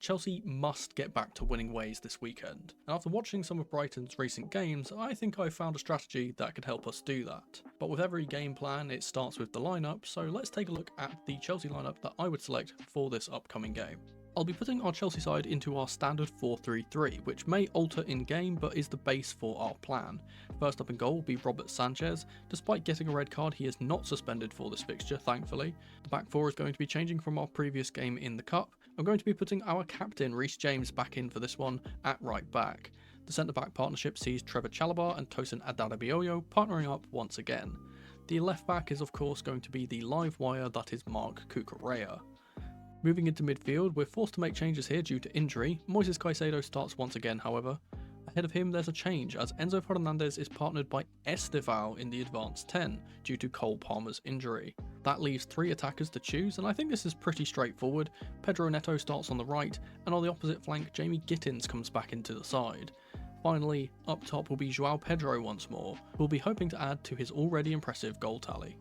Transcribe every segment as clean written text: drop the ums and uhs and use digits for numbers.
Chelsea must get back to winning ways this weekend, and after watching some of Brighton's recent games, I think I've found a strategy that could help us do that. But with every game plan, it starts with the lineup, so let's take a look at the Chelsea lineup that I would select for this upcoming game. I'll be putting our Chelsea side into our standard 4-3-3, which may alter in game but is the base for our plan. First up in goal will be Robert Sanchez. Despite getting a red card, he is not suspended for this fixture, thankfully. The back four is going to be changing from our previous game in the Cup. I'm going to be putting our captain Reece James back in for this one at right back. The centre-back partnership sees Trevor Chalobah and Tosin Adarabioyo partnering up once again. The left back is of course going to be the live wire that is Marc Cucurella. Moving into midfield, we're forced to make changes here due to injury. Moises Caicedo starts once again, however. Ahead of him there's a change as Enzo Fernandez is partnered by Estevao in the advanced 10 due to Cole Palmer's injury. That leaves three attackers to choose, and I think this is pretty straightforward. Pedro Neto starts on the right, and on the opposite flank Jamie Gittins comes back into the side. Finally, up top will be João Pedro once more, who will be hoping to add to his already impressive goal tally.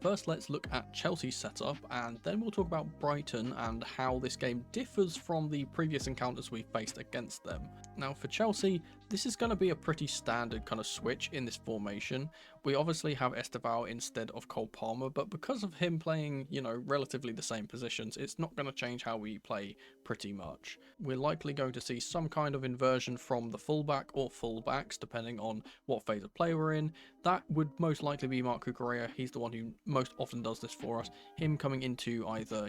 First, let's look at Chelsea's setup, and then we'll talk about Brighton and how this game differs from the previous encounters we faced against them. Now for Chelsea, this is going to be a pretty standard kind of switch in this formation. We obviously have Estevao instead of Cole Palmer, but because of him playing, relatively the same positions, it's not going to change how we play pretty much. We're likely going to see some kind of inversion from the fullback or fullbacks, depending on what phase of play we're in. That would most likely be Marc Cucurella. He's the one who most often does this for us. Him coming into either,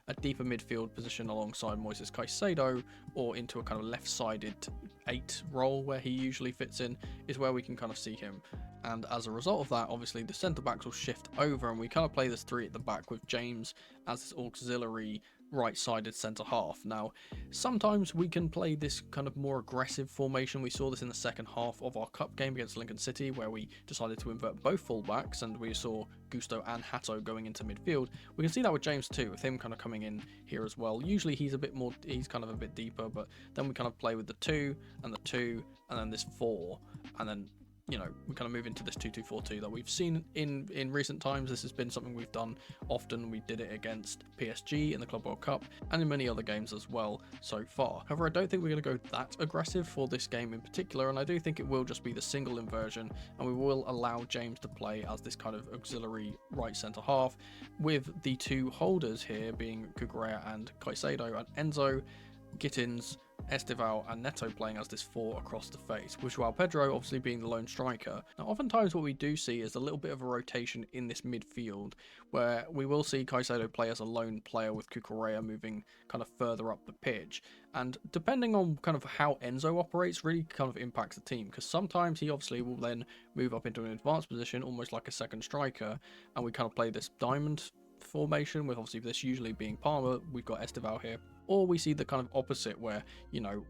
a deeper midfield position alongside Moises Caicedo, or into a kind of left-sided 8 role where he usually fits in, is where we can kind of see him. And as a result of that, obviously the centre-backs will shift over and we kind of play this 3 at the back with James as this auxiliary right-sided centre-half. Now, sometimes we can play this kind of more aggressive formation. We saw this in the second half of our cup game against Lincoln City, where we decided to invert both full-backs, and we saw Gusto and Hato going into midfield. We can see that with James too, with him kind of coming in here as well. Usually he's kind of a bit deeper, but then we kind of play with the 2 and the 2 and then this 4, and then we kind of move into this 2-2-4-2 that we've seen in recent times. This has been something we've done often. We did it against PSG in the Club World Cup and in many other games as well so far. However, I don't think we're going to go that aggressive for this game in particular, and I do think it will just be the single inversion, and we will allow James to play as this kind of auxiliary right centre half, with the 2 holders here being Cucurella and Caicedo, and Enzo, Gittins, Estevao and Neto playing as this 4 across the face, with João Pedro obviously being the lone striker. Now oftentimes what we do see is a little bit of a rotation in this midfield, where we will see Caicedo play as a lone player with Cucurella moving kind of further up the pitch, and depending on kind of how Enzo operates really kind of impacts the team, because sometimes he obviously will then move up into an advanced position almost like a second striker, and we kind of play this diamond formation with obviously this usually being Palmer. We've got Estevao here. Or we see the kind of opposite where,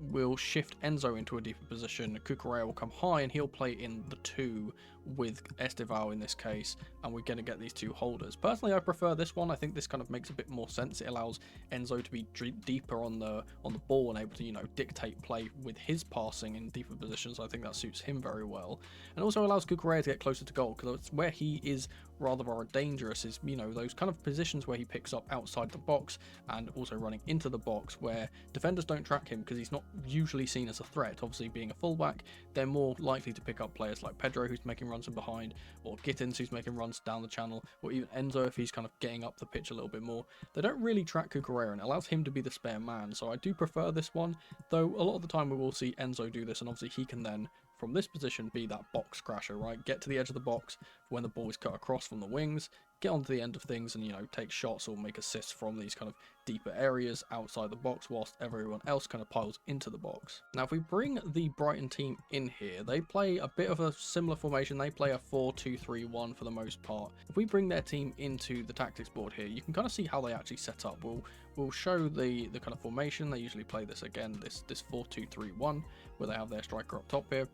we'll shift Enzo into a deeper position, Cucurella will come high and he'll play in the 2 with Estevao in this case, and we're going to get these 2 holders. Personally, I prefer this one. I think this kind of makes a bit more sense. It allows Enzo to be deeper on the ball and able to, dictate play with his passing in deeper positions. I think that suits him very well. And also allows Cucurella to get closer to goal, because it's where he is rather dangerous is, those kind of positions where he picks up outside the box and also running into the box, where defenders don't track him because he's not usually seen as a threat. Obviously, being a fullback, they're more likely to pick up players like Pedro, who's making runs from behind, or Gittins, who's making runs down the channel, or even Enzo if he's kind of getting up the pitch a little bit more. They don't really track Cucurella, and it allows him to be the spare man, so I do prefer this one, though a lot of the time we will see Enzo do this, and obviously he can then from this position be that box crasher, right? Get to the edge of the box when the ball is cut across from the wings, get onto the end of things and, take shots or make assists from these kind of deeper areas outside the box whilst everyone else kind of piles into the box. Now, if we bring the Brighton team in here, they play a bit of a similar formation. They play a 4-2-3-1 for the most part. If we bring their team into the tactics board here, you can kind of see how they actually set up. We'll show the kind of formation. They usually play this again, this 4-2-3-1, where they have their striker up top here.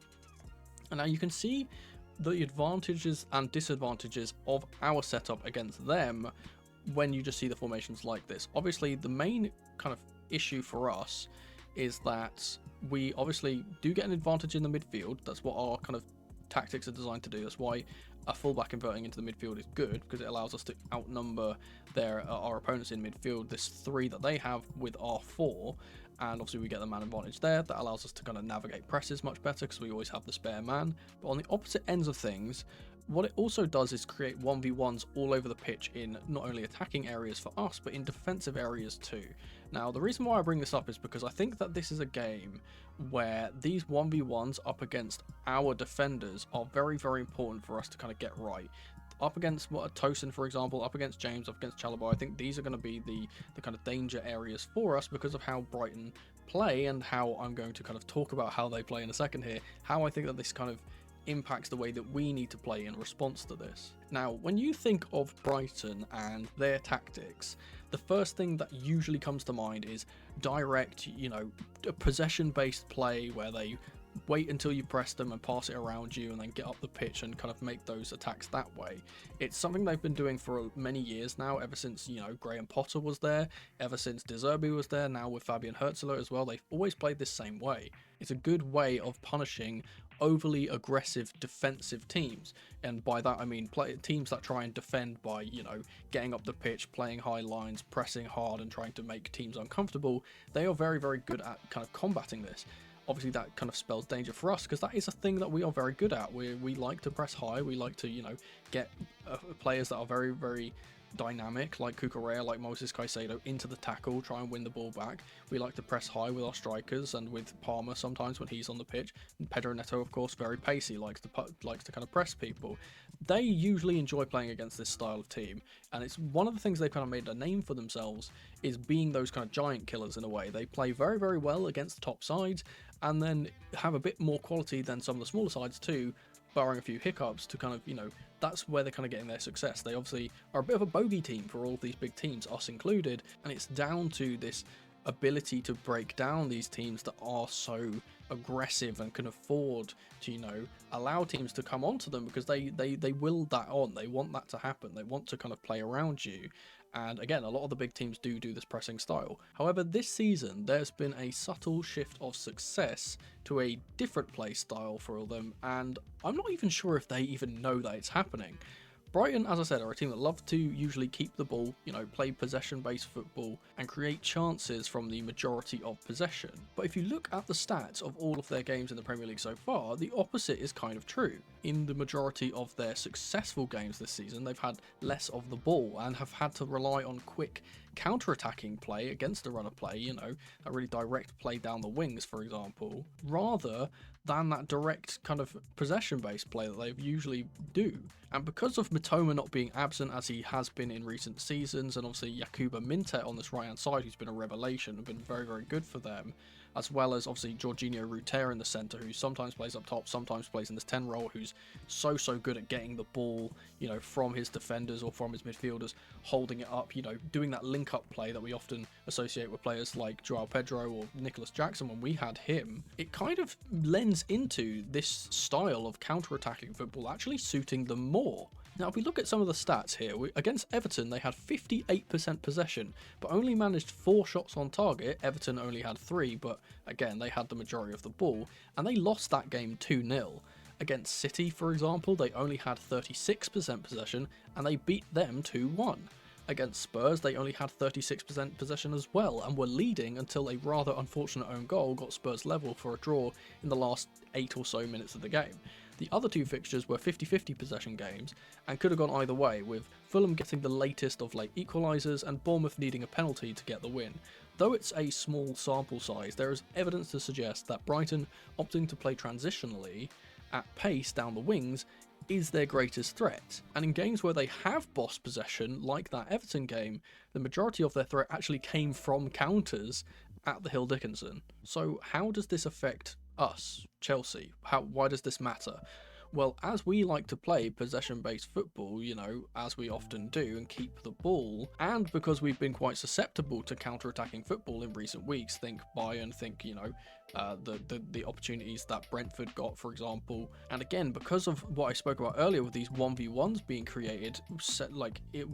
And now you can see the advantages and disadvantages of our setup against them when you just see the formations like this. Obviously, the main kind of issue for us is that we obviously do get an advantage in the midfield. That's what our kind of tactics are designed to do. That's why a fullback inverting into the midfield is good, because it allows us to outnumber our opponents in midfield, this 3 that they have with our 4. and obviously we get the man advantage there. That allows us to kind of navigate presses much better because we always have the spare man. But on the opposite ends of things, what it also does is create 1v1s all over the pitch in not only attacking areas for us, but in defensive areas too. Now, the reason why I bring this up is because I think that this is a game where these 1v1s up against our defenders are very, very important for us to kind of get right. Up against Tosin, for example, up against James, up against Chalobah, I think these are going to be the kind of danger areas for us because of how Brighton play and how I'm going to kind of talk about how they play in a second here, how I think that this kind of impacts the way that we need to play in response to this. Now, when you think of Brighton and their tactics, the first thing that usually comes to mind is direct, possession-based play where they wait until you press them and pass it around you and then get up the pitch and kind of make those attacks that way. It's something they've been doing for many years now, ever since, Graham Potter was there, ever since De Zerbi was there, now with Fabian Herzler as well. They've always played this same way. It's a good way of punishing overly aggressive defensive teams, and by that I mean teams that try and defend by getting up the pitch, playing high lines, pressing hard and trying to make teams uncomfortable. They are very, very good at kind of combating this. Obviously that kind of spells danger for us because that is a thing that we are very good at. We like to press high, we like to get players that are very, very dynamic like Cucurella, like Moses Caicedo into the tackle, try and win the ball back. We like to press high with our strikers and with Palmer sometimes when he's on the pitch. And Pedro Neto, of course, very pacey, likes to kind of press people. They usually enjoy playing against this style of team, and it's one of the things they've kind of made a name for themselves is being those kind of giant killers in a way. They play very, very well against the top sides and then have a bit more quality than some of the smaller sides too, barring a few hiccups to kind of, that's where they're kind of getting their success. They obviously are a bit of a bogey team for all of these big teams, us included, and it's down to this ability to break down these teams that are so aggressive and can afford to, allow teams to come onto them because they will that on. They want that to happen. They want to kind of play around you. And again, a lot of the big teams do this pressing style. However, this season, there's been a subtle shift of success to a different play style for all of them, and I'm not even sure if they even know that it's happening. Brighton, as I said, are a team that love to usually keep the ball, play possession-based football and create chances from the majority of possession. But if you look at the stats of all of their games in the Premier League so far, the opposite is kind of true. In the majority of their successful games this season, they've had less of the ball and have had to rely on quick counter-attacking play against the run of play, that really direct play down the wings, for example, rather than that direct kind of possession-based play that they usually do. And because of Mitoma not being absent as he has been in recent seasons, and obviously Yakuba Mintet on this right-hand side, who's been a revelation and been very, very good for them, as well as obviously Jorginho Ruter in the centre, who sometimes plays up top, sometimes plays in this 10 role, who's so good at getting the ball, from his defenders or from his midfielders, holding it up, doing that link-up play that we often associate with players like Joao Pedro or Nicholas Jackson when we had him. It kind of lends into this style of counter-attacking football actually suiting them more. Now, if we look at some of the stats here, against Everton, they had 58% possession, but only managed 4 shots on target. Everton only had 3, but again, they had the majority of the ball, and they lost that game 2-0. Against City, for example, they only had 36% possession, and they beat them 2-1. Against Spurs, they only had 36% possession as well, and were leading until a rather unfortunate own goal got Spurs level for a draw in the last 8 or so minutes of the game. The other 2 fixtures were 50-50 possession games and could have gone either way, with Fulham getting the latest of late equalisers and Bournemouth needing a penalty to get the win. Though it's a small sample size, there is evidence to suggest that Brighton opting to play transitionally at pace down the wings is their greatest threat. And in games where they have boss possession, like that Everton game, the majority of their threat actually came from counters at the Hill Dickinson. So how does this affect us, Chelsea? Why does this matter? Well, as we like to play possession-based football, as we often do, and keep the ball, and because we've been quite susceptible to counter-attacking football in recent weeks, think Bayern, think, the opportunities that Brentford got, for example, and again, because of what I spoke about earlier with these 1v1s being created,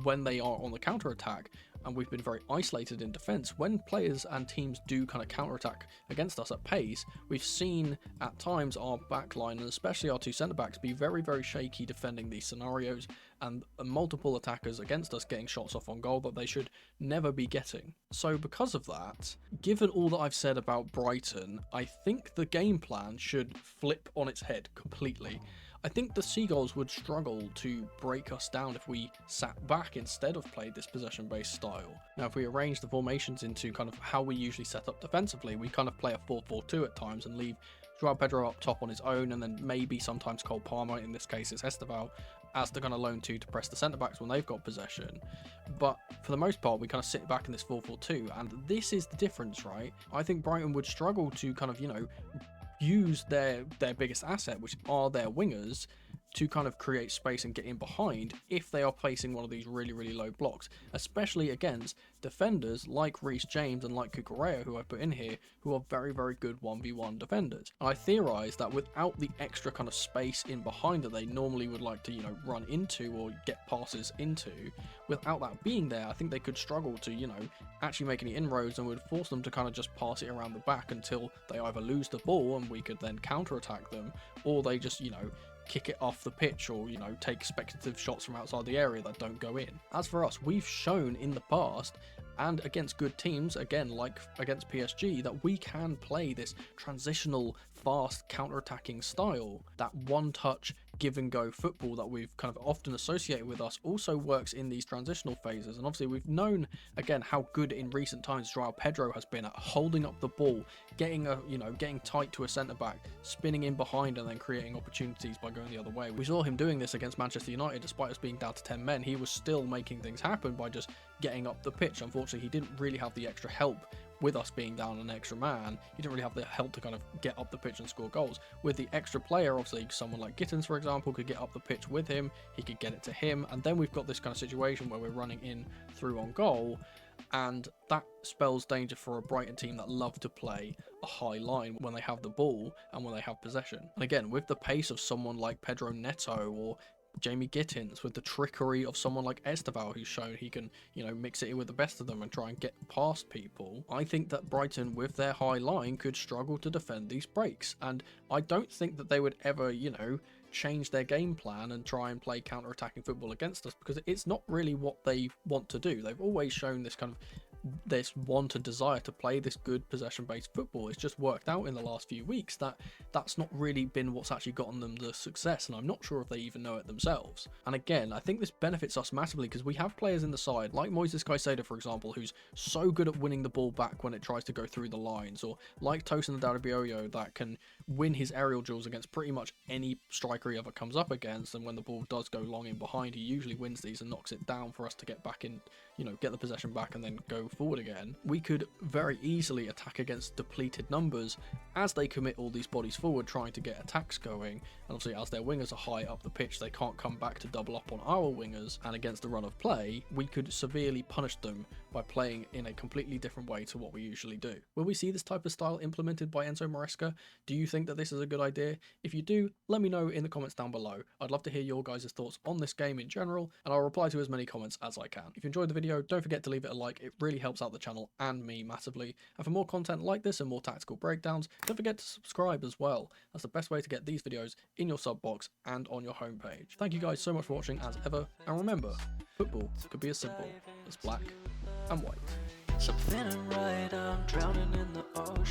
when they are on the counter-attack, and we've been very isolated in defence, when players and teams do kind of counter-attack against us at pace, we've seen at times our backline, and especially our two centre-backs, be very, very shaky defending these scenarios, and multiple attackers against us getting shots off on goal that they should never be getting. So because of that, given all that I've said about Brighton, I think the game plan should flip on its head completely. I think the Seagulls would struggle to break us down if we sat back instead of played this possession-based style. Now, if we arrange the formations into kind of how we usually set up defensively, we kind of play a 4-4-2 at times and leave Joao Pedro up top on his own, and then maybe sometimes Cole Palmer, in this case it's Esteval, as the kind of lone two to press the centre-backs when they've got possession. But for the most part, we kind of sit back in this 4-4-2, and this is the difference, right? I think Brighton would struggle to kind of, use their biggest asset, which are their wingers, to kind of create space and get in behind if they are placing one of these really, really low blocks, especially against defenders like Reece James and like Cucurella, who I put in here, who are very, very good 1v1 defenders. I theorise that without the extra kind of space in behind that they normally would like to, run into or get passes into, without that being there, I think they could struggle to, actually make any inroads, and would force them to kind of just pass it around the back until they either lose the ball and we could then counter-attack them, or they just, kick it off the pitch, or take speculative shots from outside the area that don't go in. As for us, we've shown in the past, and against good teams, again like against PSG, that we can play this transitional, fast, counter-attacking style. That one-touch, give-and-go football that we've kind of often associated with us also works in these transitional phases. And obviously we've known, again, how good in recent times Joao Pedro has been at holding up the ball, getting tight to a centre-back, spinning in behind, and then creating opportunities by going the other way. We saw him doing this against Manchester United. Despite us being down to 10 men, he was still making things happen by just getting up the pitch. Unfortunately, he didn't really have the extra help with us being down an extra man. He didn't really have the help to kind of get up the pitch and score goals. With the extra player, obviously someone like Gittins, for example, could get up the pitch with him, he could get it to him, and then we've got this kind of situation where we're running in through on goal, and that spells danger for a Brighton team that love to play a high line when they have the ball and when they have possession. And again, with the pace of someone like Pedro Neto or Jamie Gittins, with the trickery of someone like Esteval, who's shown he can, mix it in with the best of them and try and get past people, I think that Brighton, with their high line, could struggle to defend these breaks. And I don't think that they would ever, change their game plan and try and play counter-attacking football against us, because it's not really what they want to do. They've always shown this kind of want and desire to play this good possession-based football. It's just worked out in the last few weeks that that's not really been what's actually gotten them the success, and I'm not sure if they even know it themselves. And again, I think this benefits us massively because we have players in the side like Moises Caicedo, for example, who's so good at winning the ball back when it tries to go through the lines, or like Tosin Adarabioyo, that can win his aerial duels against pretty much any striker he ever comes up against, and when the ball does go long in behind, he usually wins these and knocks it down for us to get back in, get the possession back and then go forward again. We could very easily attack against depleted numbers as they commit all these bodies forward trying to get attacks going, and obviously as their wingers are high up the pitch, they can't come back to double up on our wingers, and against the run of play, we could severely punish them by playing in a completely different way to what we usually do. Will we see this type of style implemented by Enzo Maresca? Do you think that this is a good idea? If you do, let me know in the comments down below. I'd love to hear your guys' thoughts on this game in general, and I'll reply to as many comments as I can. If you enjoyed the video, don't forget to leave it a like. It really helps out the channel and me massively. And for more content like this and more tactical breakdowns, don't forget to subscribe as well. That's the best way to get these videos in your sub box and on your homepage. Thank you guys so much for watching as ever, and remember, football could be as simple as black and white. Something right, I'm drowning in the ocean.